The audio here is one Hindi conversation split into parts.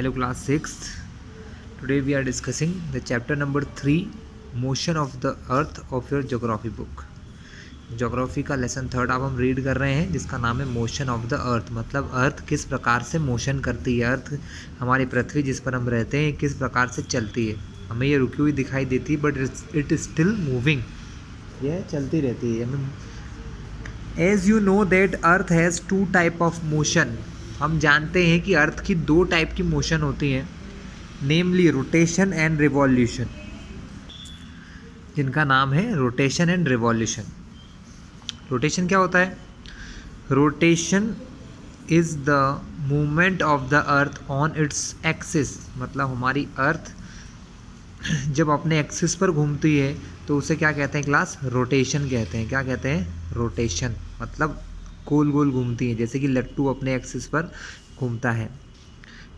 Hello class 6th. Today we are discussing the chapter number 3 motion of the earth of your geography book. Geography का लेसन 3 अब हम रीड कर रहे हैं जिसका नाम है मोशन ऑफ द अर्थ। मतलब अर्थ किस प्रकार से मोशन करती है, अर्थ हमारी पृथ्वी जिस पर हम रहते हैं किस प्रकार से चलती है। हमें ये रुकी हुई दिखाई देती है but it is still moving, यह चलती रहती है। As you know that earth has 2 type of motion. हम जानते हैं कि अर्थ की 2 टाइप की मोशन होती हैं, नेमली रोटेशन एंड रिवॉल्यूशन, जिनका नाम है रोटेशन एंड रिवॉल्यूशन। रोटेशन क्या होता है? Rotation is the movement of the earth on it's axis. मतलब हमारी अर्थ जब अपने एक्सिस पर घूमती है तो उसे क्या कहते हैं क्लास? रोटेशन कहते हैं। क्या कहते हैं? रोटेशन। मतलब गोल गोल घूमती है, जैसे कि लट्टू अपने एक्सिस पर घूमता है।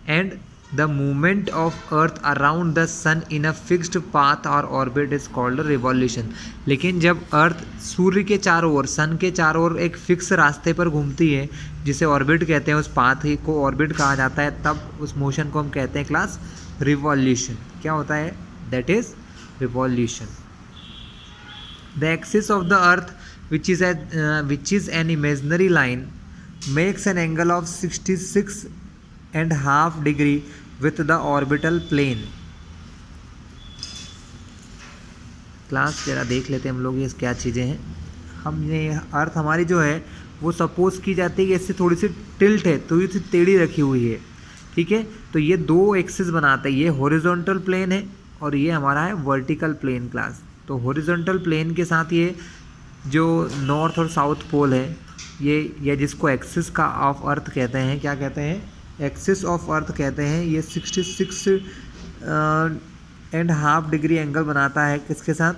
And the movement of earth around the sun in a fixed path और ऑर्बिट इज कॉल्ड रिवॉल्यूशन। लेकिन जब अर्थ सूर्य के चारों ओर, सन के चारों ओर एक फिक्स रास्ते पर घूमती है जिसे ऑर्बिट कहते हैं, उस पाथ को ऑर्बिट कहा जाता है, तब उस मोशन को हम कहते हैं क्लास रिवॉल्यूशन। क्या होता है? That is revolution. The axis of the earth which is an imaginary line makes an angle of 66.5 degree with the orbital plane। Class जरा देख लेते हैं हम लोग ये क्या चीज़ें हैं। हमने अर्थ हमारी जो है वो सपोज की जाती है कि इससे थोड़ी सी टिल्ट है, थोड़ी सी टेढ़ी रखी हुई है, ठीक है। तो ये 2 एक्सिस बनाते हैं, ये हॉरिजॉन्टल प्लेन है और ये हमारा है वर्टिकल प्लेन क्लास। तो हॉरिजॉन्टल प्लेन के साथ ये जो नॉर्थ और साउथ पोल है ये, या जिसको एक्सिस का ऑफ अर्थ कहते हैं, क्या कहते हैं? एक्सिस ऑफ अर्थ कहते हैं। ये 66.5 डिग्री एंगल बनाता है किसके साथ?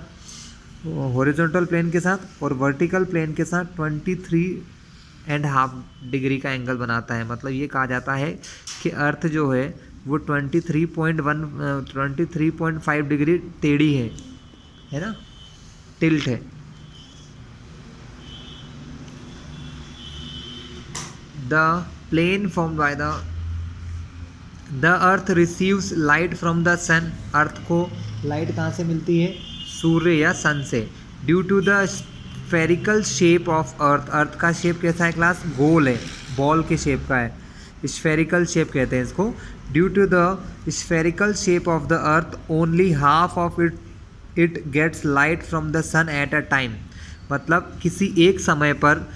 हॉरिजॉन्टल प्लेन के साथ, और वर्टिकल प्लेन के साथ 23.5 डिग्री का एंगल बनाता है। मतलब ये कहा जाता है कि अर्थ जो है वो 23.5 डिग्री टेढ़ी है ना, टिल्ट है। The plane formed by the earth receives light from the sun। अर्थ को लाइट कहाँ से मिलती है? सूर्य या सन से। Due to the spherical shape of earth. Earth का शेप कैसा है क्लास? गोल है, बॉल के शेप का है, स्फेरिकल शेप कहते हैं इसको। Due to the spherical shape of the earth only half of it gets light from the sun at a time. मतलब किसी एक समय पर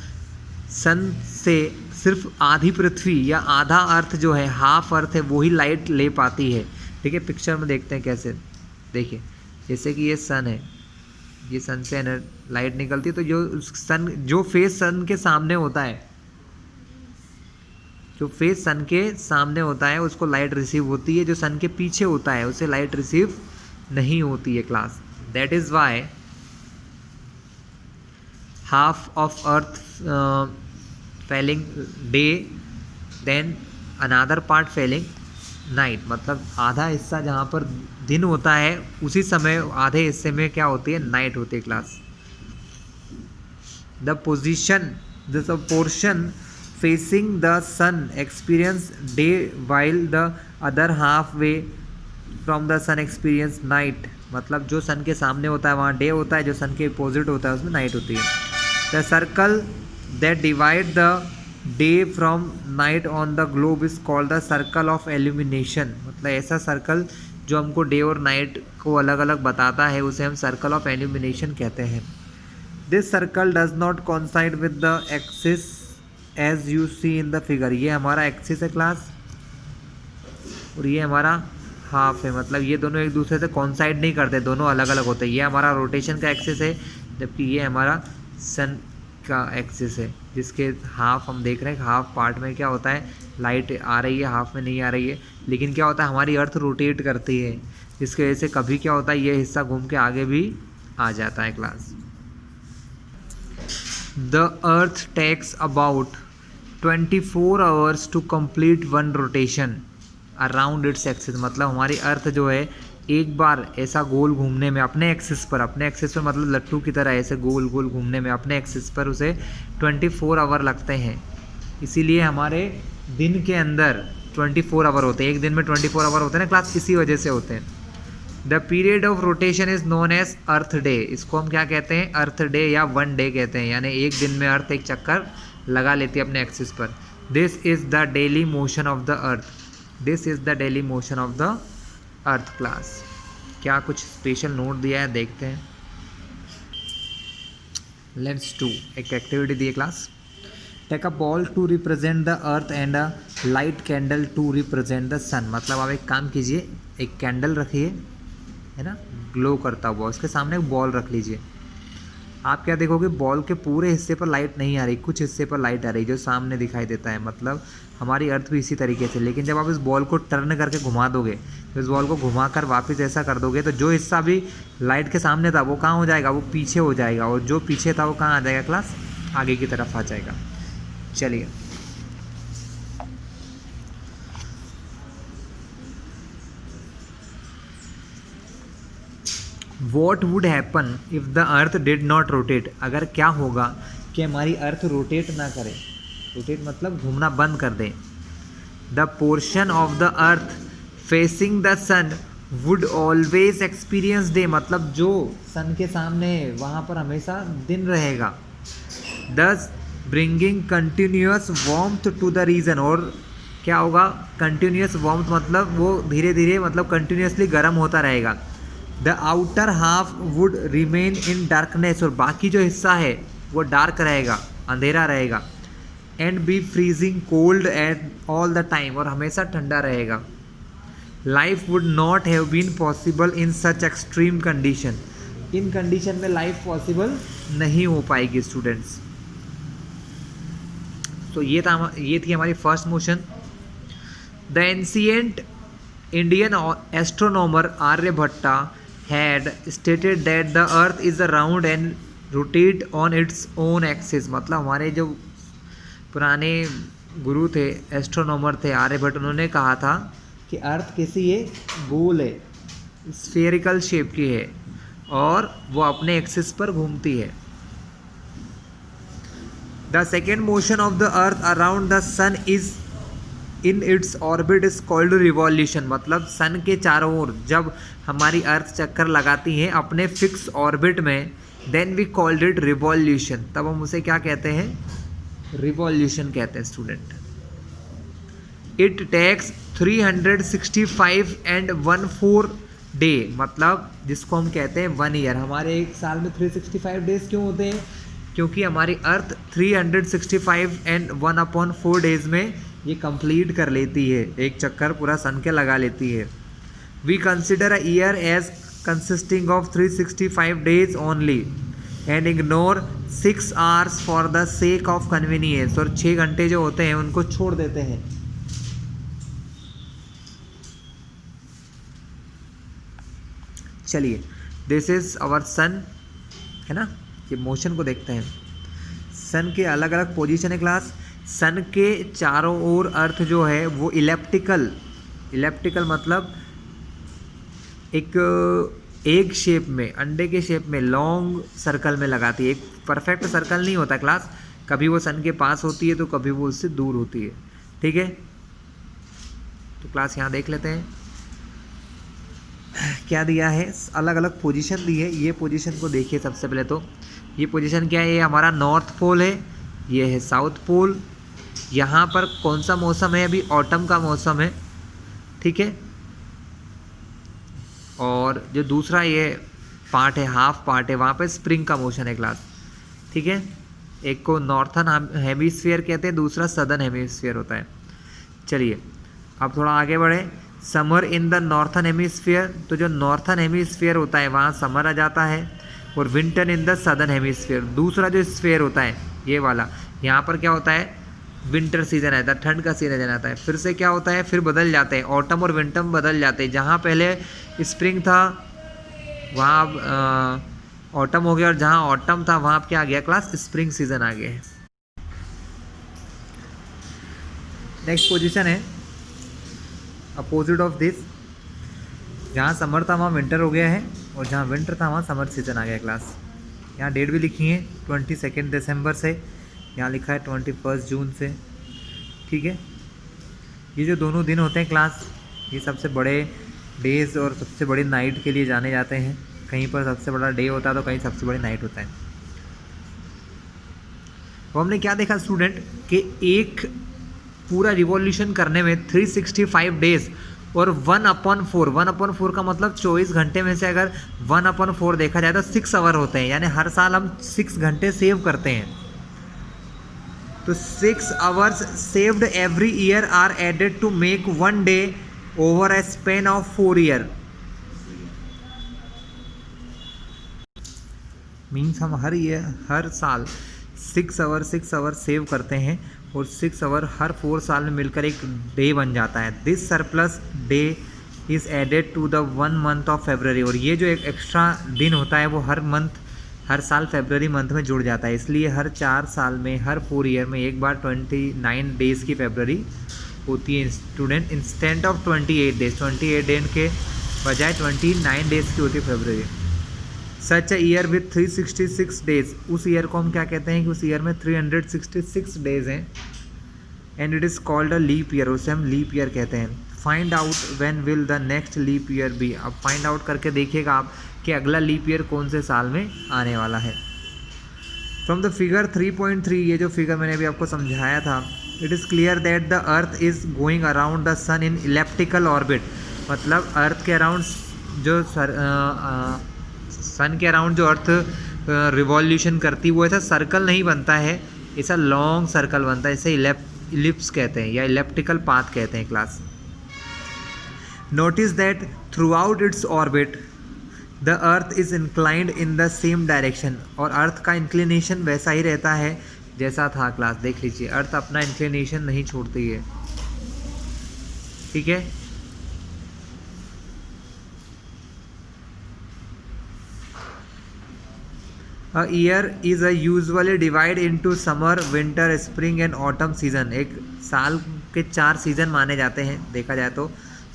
सन से सिर्फ आधी पृथ्वी या आधा अर्थ जो है, हाफ अर्थ है, वही लाइट ले पाती है, ठीक है। पिक्चर में देखते हैं कैसे। देखिए जैसे कि ये सन है, ये सन से लाइट निकलती है, तो जो फेस सन के सामने होता है, जो फेस सन के सामने होता है उसको लाइट रिसीव होती है, जो सन के पीछे होता है उसे लाइट रिसीव नहीं होती है class. That is why half of earth falling day then another part falling night. मतलब आधा हिस्सा जहाँ पर दिन होता है उसी समय आधे हिस्से में क्या होती है? नाइट होती है class. The portion facing the sun experience day while the other half way from the sun experience night. मतलब जो सन के सामने होता है वहाँ डे होता है, जो सन के अपोजिट होता है उसमें नाइट होती है। The circle that divide the day from night on the globe is called the circle of illumination। मतलब ऐसा सर्कल जो हमको डे और नाइट को अलग अलग बताता है उसे हम सर्कल ऑफ illumination कहते हैं। This circle does not coincide with the axis as you see in the figure। ये हमारा एक्सिस है क्लास और ये हमारा हाफ है। मतलब ये दोनों एक दूसरे से coincide नहीं करते, दोनों अलग अलग होते हैं। ये हमारा रोटेशन का एक्सिस है जबकि ये हमारा सन का एक्सिस है, जिसके हाफ हम देख रहे हैं। हाफ पार्ट में क्या होता है? लाइट आ रही है, हाफ में नहीं आ रही है। लेकिन क्या होता है? हमारी अर्थ रोटेट करती है, जिसकी वजह से कभी क्या होता है? ये हिस्सा घूम के आगे भी आ जाता है class. The earth takes about 24 hours to complete 1 rotation around its axis. मतलब हमारी अर्थ जो है एक बार ऐसा गोल घूमने में अपने एक्सिस पर मतलब लट्टू की तरह ऐसे गोल गोल घूमने में अपने एक्सिस पर उसे 24 आवर लगते हैं। इसीलिए हमारे दिन के अंदर 24 आवर होते हैं, एक दिन में 24 आवर होते हैं ना क्लास, इसी वजह से होते हैं। The period of rotation is known as earth day, इसको हम क्या कहते हैं, अर्थ डे या वन डे कहते हैं, यानी एक दिन में अर्थ एक चक्कर लगा लेती है अपने एक्सिस पर। This is the daily motion of the earth, this is the daily motion of the earth class. क्या कुछ स्पेशल नोट दिया है, देखते हैं। लेट्स डू एक एक्टिविटी दी है class. Take a ball to represent the earth and a light candle to represent the sun. मतलब आप एक काम कीजिए, एक कैंडल रखिए, है ना, ग्लो करता हुआ, उसके सामने एक बॉल रख लीजिए। आप क्या देखोगे, बॉल के पूरे हिस्से पर लाइट नहीं आ रही, कुछ हिस्से पर लाइट आ रही जो सामने दिखाई देता है। मतलब हमारी अर्थ भी इसी तरीके से, लेकिन जब आप इस बॉल को टर्न करके घुमा दोगे, तो इस बॉल को घुमा कर वापस ऐसा कर दोगे, तो जो हिस्सा भी लाइट के सामने था वो कहाँ हो जाएगा, वो पीछे हो जाएगा, और जो पीछे था वो कहाँ आ जाएगा क्लास, आगे की तरफ आ जाएगा। चलिए what would happen if the earth did not rotate, अगर क्या होगा कि हमारी अर्थ रोटेट ना करे, रोटेट मतलब घूमना बंद कर दे। The portion of the earth facing the sun would always experience day, मतलब जो सन के सामने वहाँ पर हमेशा दिन रहेगा। Thus bringing continuous warmth to the region, और क्या होगा, कंटिन्यूस वार्मथ मतलब वो धीरे धीरे मतलब कंटिन्यूसली गर्म होता रहेगा। The outer half would remain in darkness, और बाकी जो हिस्सा है वो डार्क रहेगा, अंधेरा रहेगा। And be freezing cold at all the time, और हमेशा ठंडा रहेगा। Life would not have been possible in such extreme condition, इन कंडीशन में लाइफ पॉसिबल नहीं हो पाएगी स्टूडेंट्स। तो ये थी हमारी first motion. The ancient Indian astronomer Aryabhatta had stated that the earth is round and rotate on its own axis, मतलब हमारे जो पुराने गुरु थे, एस्ट्रोनॉमर थे आर्यभट्ट, उन्होंने कहा था कि अर्थ किसी ये गोल है, स्फेरिकल शेप की है, और वो अपने एक्सिस पर घूमती है। The second motion of the earth around the sun is in its orbit is called revolution, मतलब सन के चारों ओर जब हमारी अर्थ चक्कर लगाती है अपने फिक्स ऑर्बिट में, then we called it revolution, तब हम उसे क्या कहते हैं, रिवॉल्यूशन कहते हैं student. It takes 365 and 1/4 day, मतलब जिसको हम कहते हैं 1 ईयर। हमारे एक साल में 365 डेज क्यों होते हैं, क्योंकि हमारी अर्थ 365 एंड 1/4 डेज में ये कंप्लीट कर लेती है, एक चक्कर पूरा सन के लगा लेती है। We consider a year as consisting of 365 days only and ignore 6 hours for the sake of convenience, और 6 घंटे जो होते हैं उनको छोड़ देते हैं। चलिए दिस इज आवर सन, है ना, ये मोशन को देखते हैं। सन के अलग अलग पोजीशन है क्लास। सन के चारों ओर अर्थ जो है वो इलेप्टिकल, इलेप्टिकल मतलब एक शेप में, अंडे के शेप में लॉन्ग सर्कल में लगाती है। एक परफेक्ट सर्कल नहीं होता क्लास, कभी वो सन के पास होती है तो कभी वो उससे दूर होती है, ठीक है। तो क्लास यहाँ देख लेते हैं क्या दिया है, अलग अलग पोजीशन दी है। ये पोजीशन को देखिए सबसे पहले, तो ये पोजीशन क्या है, ये हमारा नॉर्थ पोल है, ये है साउथ पोल। यहाँ पर कौन सा मौसम है, अभी ऑटम का मौसम है, ठीक है। और जो दूसरा ये पार्ट है, हाफ पार्ट है, वहाँ पे स्प्रिंग का मोशन है क्लास, ठीक है। एक को नॉर्थन हेमिस्फीयर कहते हैं, दूसरा सदर्न हेमिस्फीयर होता है। चलिए अब थोड़ा आगे बढ़े। Summer in the northern hemisphere, तो जो नॉर्थन हेमिस्फीयर होता है वहाँ समर आ जाता है, और winter in the southern hemisphere, दूसरा जो स्फीयर होता है ये वाला, यहाँ पर क्या होता है, विंटर सीजन आता है, ठंड का सीजन आता है। फिर से क्या होता है, फिर बदल जाते हैं, ऑटम और विंटर बदल जाते हैं। जहाँ पहले स्प्रिंग था वहाँ ऑटम हो गया, और जहाँ ऑटम था वहाँ क्या आ गया क्लास, स्प्रिंग सीजन आ गया है। नेक्स्ट पोजीशन है अपोजिट ऑफ दिस, जहाँ समर था वहाँ विंटर हो गया है, और जहाँ विंटर था वहाँ समर सीजन आ गया क्लास। यहाँ डेट भी लिखी है 22 दिसंबर से, यहाँ लिखा है 21 जून से, ठीक है। ये जो दोनों दिन होते हैं क्लास, ये सबसे बड़े डेज और सबसे बड़ी नाइट के लिए जाने जाते हैं। कहीं पर सबसे बड़ा डे होता है तो कहीं सबसे बड़ी नाइट होता है। तो हमने क्या देखा स्टूडेंट कि एक पूरा रिवॉल्यूशन करने में 365 डेज और 1/4 का मतलब 24 घंटे में से अगर 1/4 देखा जाए तो 6 आवर होते हैं, यानी हर साल हम 6 घंटे सेव करते हैं। तो 6 hours saved every year are added to make 1 day over a span of 4 year. Means हम हर साल 6 आवर सेव करते हैं और 6 आवर हर 4 साल में मिलकर एक डे बन जाता है। This surplus day is added to the 1 month of February. और ये जो एक एक्स्ट्रा दिन होता है वो हर साल फेबररी मंथ में जुड़ जाता है। इसलिए हर 4 साल में, हर 4 ईयर में एक बार 29 डेज़ की फेबररी होती है student, instant of 28 days. 28 days के बजाय 29 डेज़ की होती है February. Such a year with 366 days, उस ईयर को हम क्या कहते हैं कि उस ईयर में 366 डेज हैं। And it is called a leap year, उसे हम लीप ईयर कहते हैं। Find out when will the next leap year be. अब फाइंड आउट करके देखिएगा आप कि अगला लीप ईयर कौन से साल में आने वाला है। फ्रॉम द फिगर 3.3, ये जो फिगर मैंने अभी आपको समझाया था, it is clear that the earth is going around the sun in elliptical orbit. मतलब अर्थ के अराउंड जो सन के अराउंड जो अर्थ रिवॉल्यूशन करती वो ऐसा सर्कल नहीं बनता है, ऐसा लॉन्ग सर्कल बनता है। इसे इलिप्स कहते हैं या इलेप्टिकल पाथ कहते हैं class. Notice that through out its orbit the earth is inclined in the same direction. और अर्थ का इंक्लिनेशन वैसा ही रहता है जैसा था क्लास। देख लीजिए, अर्थ अपना इंक्लिनेशन नहीं छोड़ती है, ठीक है। A year is a usually divide into summer, winter, spring and autumn season। एक साल के 4 सीज़न माने जाते हैं देखा जाए तो,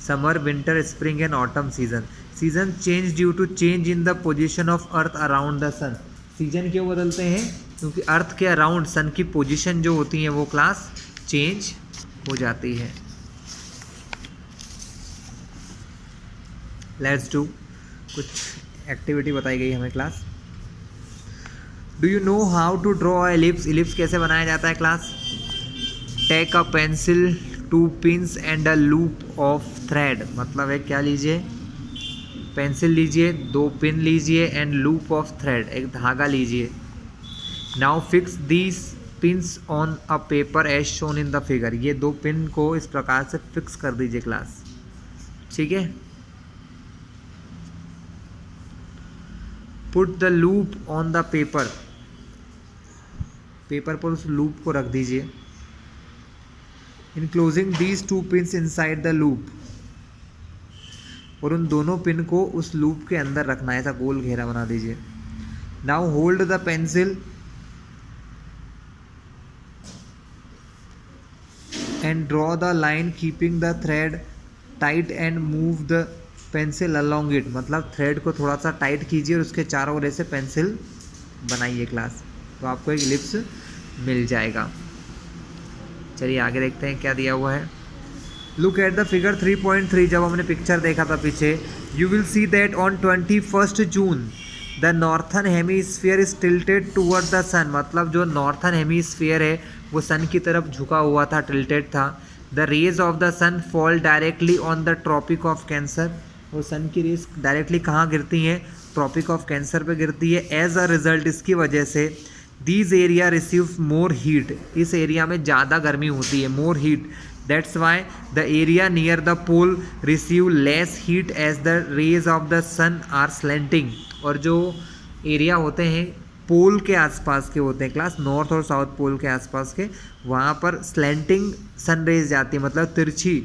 summer, winter, spring and autumn season. Season change due to change in the position of earth around the sun. Season क्यों बदलते हैं? क्योंकि अर्थ के अराउंड सन की पोजीशन जो होती है वो क्लास चेंज हो जाती है। लेट्स डू, कुछ एक्टिविटी बताई गई हमें class. Do you know how to draw ellipse? Ellipse कैसे बनाया जाता है class? Take a pencil, 2 pins and a loop of thread. मतलब है क्या लीजिए, पेंसिल लीजिए, 2 पिन लीजिए एंड लूप ऑफ थ्रेड, एक धागा लीजिए। Now fix these pins on a paper as shown in the figure. ये 2 पिन को इस प्रकार से फिक्स कर दीजिए क्लास, ठीक है। Put the loop on the paper, paper पर उस लूप को रख दीजिए। Enclosing these 2 pins inside the loop. और उन दोनों पिन को उस लूप के अंदर रखना है, ऐसा गोल घेरा बना दीजिए। Now hold the pencil and draw the line keeping the thread tight and move the pencil along it. मतलब थ्रेड को थोड़ा सा टाइट कीजिए और उसके चारों ओर से पेंसिल बनाइए क्लास, तो आपको एक इलिप्स मिल जाएगा। चलिए आगे देखते हैं क्या दिया हुआ है। Look at the figure 3.3। जब हमने पिक्चर देखा था पीछे, you will see that on 21 June the northern hemisphere is tilted toward the sun. मतलब जो नॉर्थन हेमीस्फीयर है वो सन की तरफ झुका हुआ था, टिल्टेड था। The rays of the sun fall directly on the Tropic of Cancer. और सन की रेज डायरेक्टली कहाँ गिरती हैं? ट्रॉपिक ऑफ कैंसर पे गिरती है। एज अ रिजल्ट, इसकी वजह से these area receive more heat. इस एरिया में ज़्यादा गर्मी होती है, more heat. That's why the area near the pole receive less heat as the rays of the sun are slanting. और जो एरिया होते हैं पोल के आसपास के होते हैं क्लास, नॉर्थ और साउथ पोल के आसपास के, वहाँ पर स्लेंटिंग सन रेज जाती है, मतलब तिरछी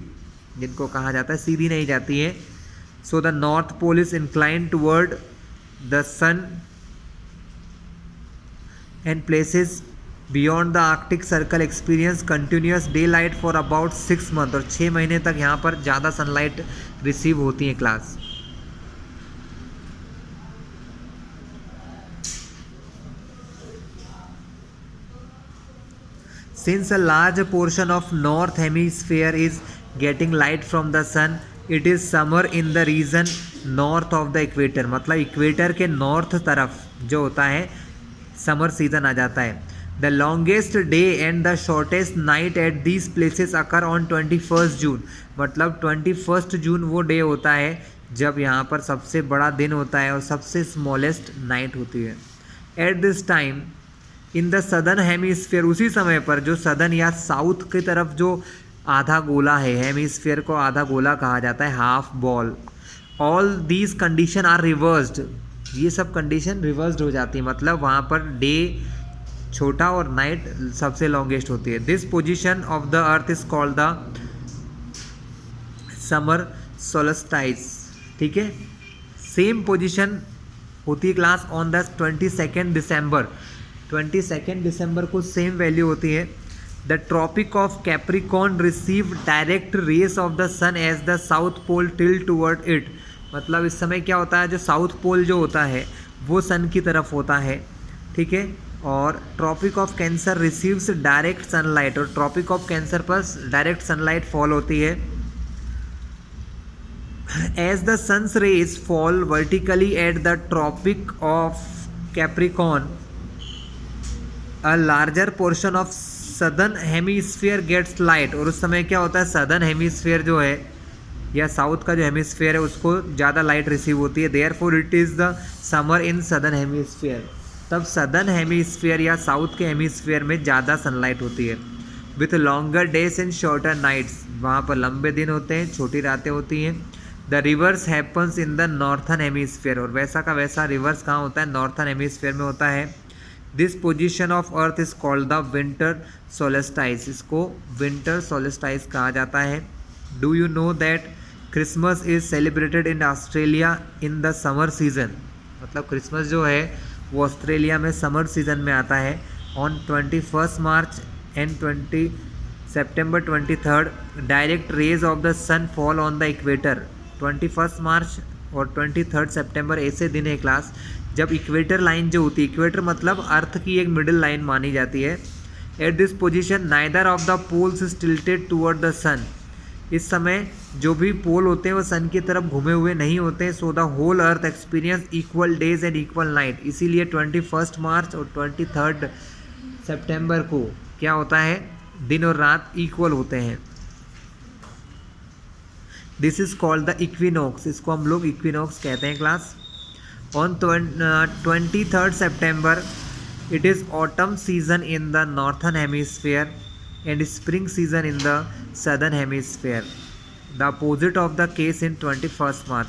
जिनको कहा जाता है, सीधी नहीं जाती है। So the north pole is incline toward the sun and places beyond the Arctic Circle experience continuous daylight for about 6 months। और 6 महीने तक यहाँ पर ज़्यादा सनलाइट रिसीव होती है class. Since a large portion of north hemisphere is getting light from the sun. It is summer in the region north of the equator. मतलब इक्वेटर के नॉर्थ तरफ जो होता है समर सीजन आ जाता है. The longest day and the shortest night at these places occur on 21 June. मतलब 21 जून वो डे होता है जब यहाँ पर सबसे बड़ा दिन होता है और सबसे स्मॉलेस्ट नाइट होती है. At this time in the southern hemisphere, उसी समय पर जो सदर्न या साउथ की तरफ जो आधा गोला है, हेमीस्फीयर को आधा गोला कहा जाता है, half ball. All these condition are reversed. ये सब कंडीशन रिवर्स्ड हो जाती है. मतलब वहाँ पर डे छोटा और नाइट सबसे लॉन्गेस्ट होती है. This position of the earth is called the summer solstice. ठीक है. सेम पोजिशन होती है क्लास ऑन द 22 दिसंबर. 22 दिसंबर को सेम वैल्यू होती है. The Tropic of Capricorn receive direct rays of the sun as the south pole tilt toward it. मतलब इस समय क्या होता है, जो साउथ पोल जो होता है वो सन की तरफ होता है. ठीक है. और Tropic of Cancer receives direct sunlight. और ट्रॉपिक ऑफ कैंसर पर डायरेक्ट सनलाइट फॉल होती है. As the sun's rays fall vertically at the Tropic of Capricorn, a larger portion of southern hemisphere gets light. और उस समय क्या होता है, सदर्न हेमीस्फीयर जो है या साउथ का जो हेमीस्फीयर है उसको ज़्यादा लाइट रिसीव होती है. Therefore it is the summer in southern hemisphere. तब सदर्न हेमीस्फीयर या साउथ के हेमीस्फीयर में ज़्यादा सनलाइट होती है. With longer days and shorter nights. वहाँ पर लंबे दिन होते हैं, छोटी रातें होती हैं. The reverse happens in the northern hemisphere. और वैसा का वैसा रिवर्स कहाँ होता है, नॉर्थन हेमीस्फीयर में होता है. This position of earth is called the winter solstice. इसको विंटर सोलेस्टाइस कहा जाता है. Do you know that Christmas is celebrated in Australia in the summer season. मतलब क्रिसमस जो है वो ऑस्ट्रेलिया में समर सीजन में आता है. On 21 March and 20 September 23 direct rays of the sun fall on the equator. 21 मार्च और 23 सितंबर ऐसे दिन है क्लास जब इक्वेटर लाइन जो होती है, इक्वेटर मतलब अर्थ की एक मिडिल लाइन मानी जाती है. At this position neither of the poles is tilted toward the sun. इस समय जो भी पोल होते हैं वो सन की तरफ घूमे हुए नहीं होते हैं. So the whole earth experience equal days and equal night. इसीलिए 21 मार्च और 23 सितंबर को क्या होता है, दिन और रात इक्वल होते हैं. This is called the equinox. इसको हम लोग इक्विनॉक्स कहते हैं class. On 23 September it is autumn season in the northern hemisphere and spring season in the southern hemisphere. The opposite of the case in 21 मार्च.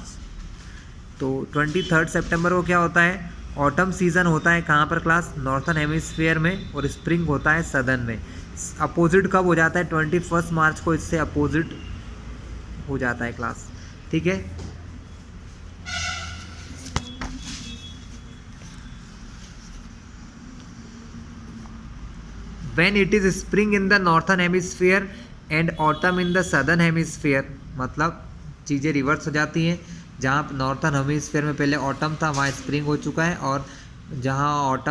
तो 23 सितंबर को क्या होता है, ऑटम सीजन होता है कहाँ पर क्लास, नॉर्थन हेमीस्फीयर में, और स्प्रिंग होता है सदर्न में. अपोजिट कब हो जाता है, 21 मार्च को इससे अपोजिट हो जाता है क्लास. ठीक है. When it is spring in the northern hemisphere and autumn in the southern hemisphere, मतलब चीज़ें रिवर्स हो जाती हैं. जहाँ नॉर्थन हेमिस्फीयर में पहले ऑटम था वहाँ स्प्रिंग हो चुका है, और जहाँ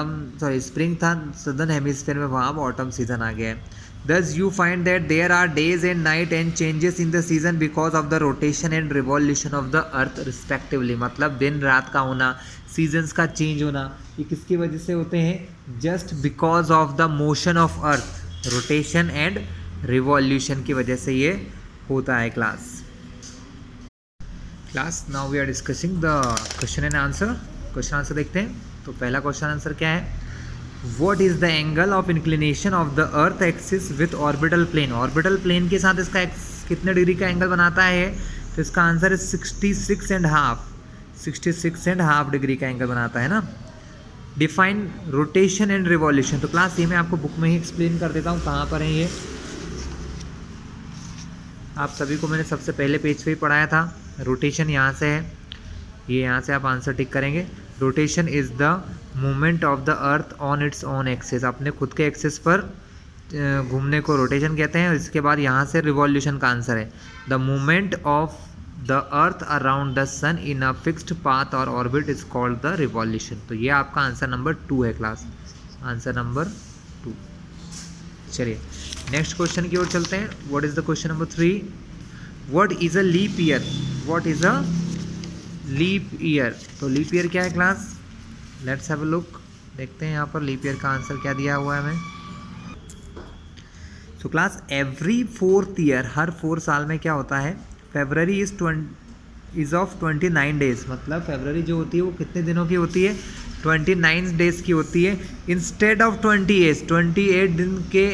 स्प्रिंग था सदर्न हेमिस्फीयर में वहाँ ऑटम सीजन आ गया है. Thus you find that there are days and night and changes in the season because of the rotation and revolution of the earth respectively. मतलब दिन रात का होना, सीजन्स का चेंज होना, ये किसकी वजह से होते हैं, just because of the motion of earth, rotation and revolution की वजह से ये होता है class. Now we are discussing the question and answer. Question answer देखते हैं. तो पहला क्वेश्चन आंसर क्या है, What is the angle of inclination of the earth axis with orbital plane? Orbital plane के साथ इसका कितने डिग्री का एंगल बनाता है, तो इसका आंसर है 66.5 डिग्री का एंगल बनाता है ना. Define rotation and revolution. तो क्लास ये मैं आपको बुक में ही एक्सप्लेन कर देता हूँ कहाँ पर है ये. आप सभी को मैंने सबसे पहले पेज पे ही पढ़ाया था. रोटेशन यहाँ से है, ये यहाँ से आप आंसर टिक करेंगे. Rotation is the movement of the earth on its own axis. अपने खुद के एक्सिस पर घूमने को रोटेशन कहते हैं. इसके बाद यहाँ से रिवॉल्यूशन का आंसर है the movement of the earth around the sun in a fixed path और orbit is called the revolution. तो ये आपका आंसर नंबर 2 है क्लास, आंसर नंबर 2. चलिए नेक्स्ट क्वेश्चन की ओर चलते हैं. What is the question number 3. What is a leap year? What is a leap year? तो लीप ईयर क्या है class? Let's have a look, देखते हैं यहाँ पर लीप ईयर का आंसर क्या दिया हुआ है हमें। So class every 4th year, हर 4 साल में क्या होता है, फेबररी इज़ ऑफ 29 डेज, मतलब फेबररी जो होती है वो कितने दिनों की होती है, 29 डेज की होती है, इंस्टेड ऑफ 28 दिन के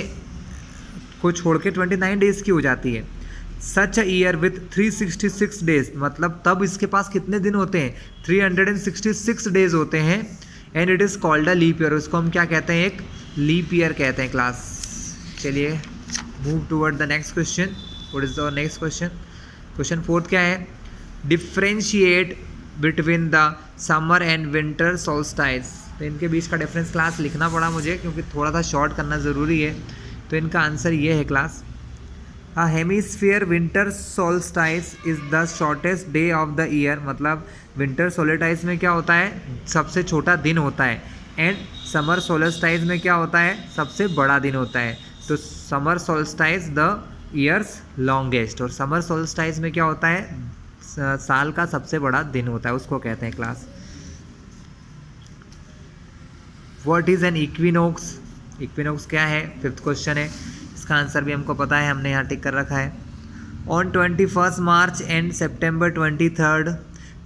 को छोड़ के 29 डेज की हो जाती है। सच अ ईयर विथ 366 डेज, मतलब तब इसके पास कितने दिन होते हैं, 366 डेज होते हैं, and it is called a leap year. उसको हम क्या कहते हैं, एक लीप ईयर कहते हैं क्लास। चलिए move toward the next question. What is the next question? Question 4 क्या है? Differentiate between the summer and winter solstice. तो इनके बीच का डिफरेंस क्लास लिखना पड़ा मुझे, क्योंकि थोड़ा सा शॉर्ट करना ज़रूरी है। तो इनका आंसर ये है class, a hemisphere winter solstice is the shortest day of the year, मतलब विंटर सोल्स्टाइस में क्या होता है, सबसे छोटा दिन होता है, एंड समर सोल्स्टाइस में क्या होता है, सबसे बड़ा दिन होता है। तो summer solstice the years longest, और समर सोल्स्टाइस में क्या होता है, साल का सबसे बड़ा दिन होता है, उसको कहते हैं class. What is an equinox? Equinox क्या है, 5th क्वेश्चन है, इसका आंसर भी हमको पता है, हमने यहाँ टिक कर रखा है। On 21 March and September 23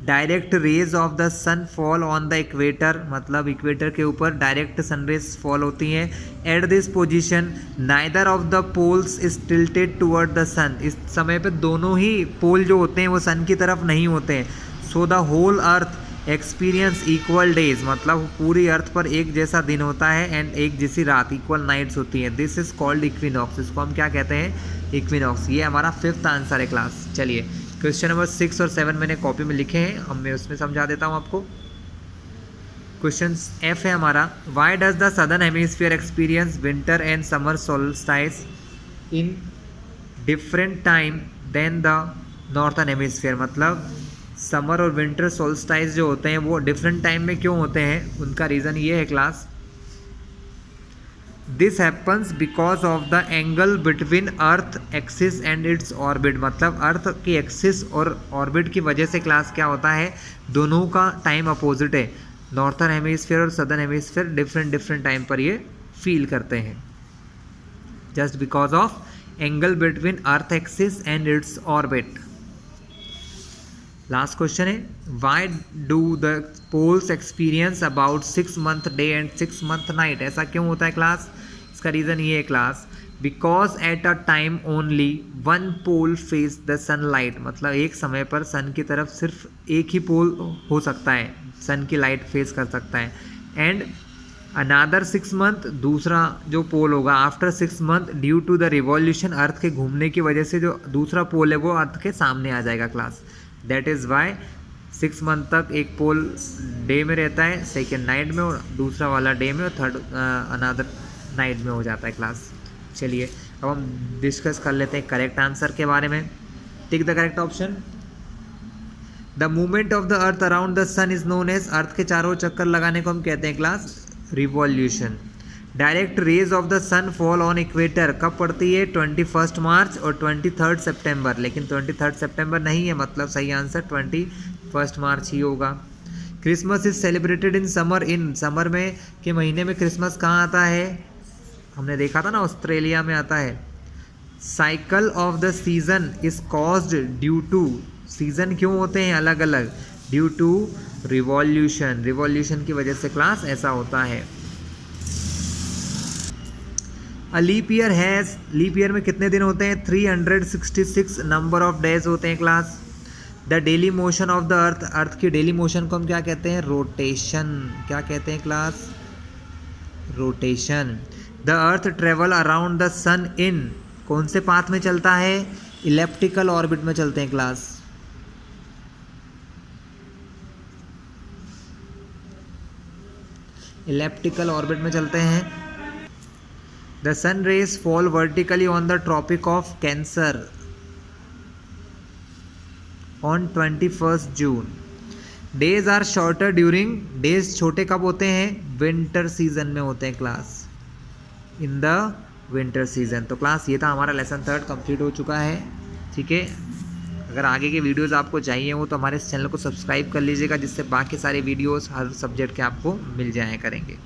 direct rays of the sun fall on the equator, मतलब इक्वेटर के ऊपर डायरेक्ट सनरेज फॉल होती हैं। At this position neither of the poles is tilted toward the sun, इस समय पे दोनों ही पोल जो होते हैं वो सन की तरफ नहीं होते हैं। So the whole earth experience equal days, मतलब पूरी अर्थ पर एक जैसा दिन होता है, एंड एक जैसी रात, इक्वल नाइट्स होती हैं। दिस इज कॉल्ड इक्विनॉक्स, इसको हम क्या कहते हैं, इक्विनॉक्स। ये हमारा 5th आंसर है क्लास। चलिए क्वेश्चन नंबर 6 और 7 मैंने कॉपी में लिखे हैं, अब मैं उसमें समझा देता हूँ आपको। क्वेश्चन F है हमारा, why does the southern hemisphere experience winter and summer solstice in different time than the northern hemisphere, मतलब समर और विंटर सोल्स्टाइस जो होते हैं वो डिफरेंट टाइम में क्यों होते हैं, उनका रीज़न ये है class, this happens because of the angle between earth axis and its orbit, मतलब अर्थ की एक्सिस और ऑर्बिट की वजह से क्लास क्या होता है, दोनों का टाइम अपोजिट है। नॉर्थर्न हेमिस्फीयर और सदर्न हेमिस्फीयर डिफरेंट टाइम पर ये फील करते हैं, just because of angle between earth axis and its orbit. Last question है, why do the poles experience about 6 month day and 6 month night, ऐसा क्यों होता है क्लास? इसका रीज़न ये है class, because at a time only one pole face the sunlight, मतलब एक समय पर सन की तरफ सिर्फ एक ही पोल हो सकता है, सन की लाइट फेस कर सकता है, एंड अनादर 6 month दूसरा जो पोल होगा after 6 month due to the revolution, earth के घूमने की वजह से जो दूसरा पोल है वो अर्थ के सामने आ जाएगा class. That is Y 6 month तक एक पोल डे में रहता है, सेकेंड नाइट में, और दूसरा वाला डे में, और थर्ड अनादर नाइट में हो जाता है क्लास। चलिए अब हम डिस्कस कर लेते हैं करेक्ट आंसर के बारे में। Tick the correct option. The movement of the earth around the sun is known as, earth के चारों चक्कर लगाने को हम कहते हैं class revolution. Direct rays of the sun fall on equator कब पड़ती है, 21 मार्च और 23 सितंबर, लेकिन 23 सितंबर नहीं है, मतलब सही आंसर 21 मार्च ही होगा। Christmas is celebrated in summer, in summer में के महीने में क्रिसमस कहाँ आता है, हमने देखा था ना, ऑस्ट्रेलिया में आता है। Cycle of the season is caused due to, season क्यों होते हैं अलग अलग, ड्यू टू रिवॉल्यूशन, रिवॉल्यूशन की वजह से क्लास ऐसा होता है। A leap year has, leap year में कितने दिन होते हैं, 366 नंबर ऑफ डेज होते हैं class. The daily motion of the earth, earth की डेली मोशन को हम क्या कहते हैं, रोटेशन, क्या कहते हैं class, rotation. The earth travel around the sun in, कौन से पाथ में चलता है, इलेप्टिकल ऑर्बिट में चलते हैं क्लास। इलेप्टिकल ऑर्बिट में चलते हैं। The sun rays fall vertically on the Tropic of Cancer on 21 June. Days are shorter during, days छोटे कब होते हैं, विंटर सीजन में होते हैं class, in the winter season. तो क्लास ये था हमारा लेसन 3 कंप्लीट हो चुका है, ठीक है। अगर आगे के वीडियोज़ आपको चाहिए हो तो हमारे इस चैनल को सब्सक्राइब कर लीजिएगा, जिससे बाकी सारे वीडियोज़ हर सब्जेक्ट के आपको मिल जाया करेंगे।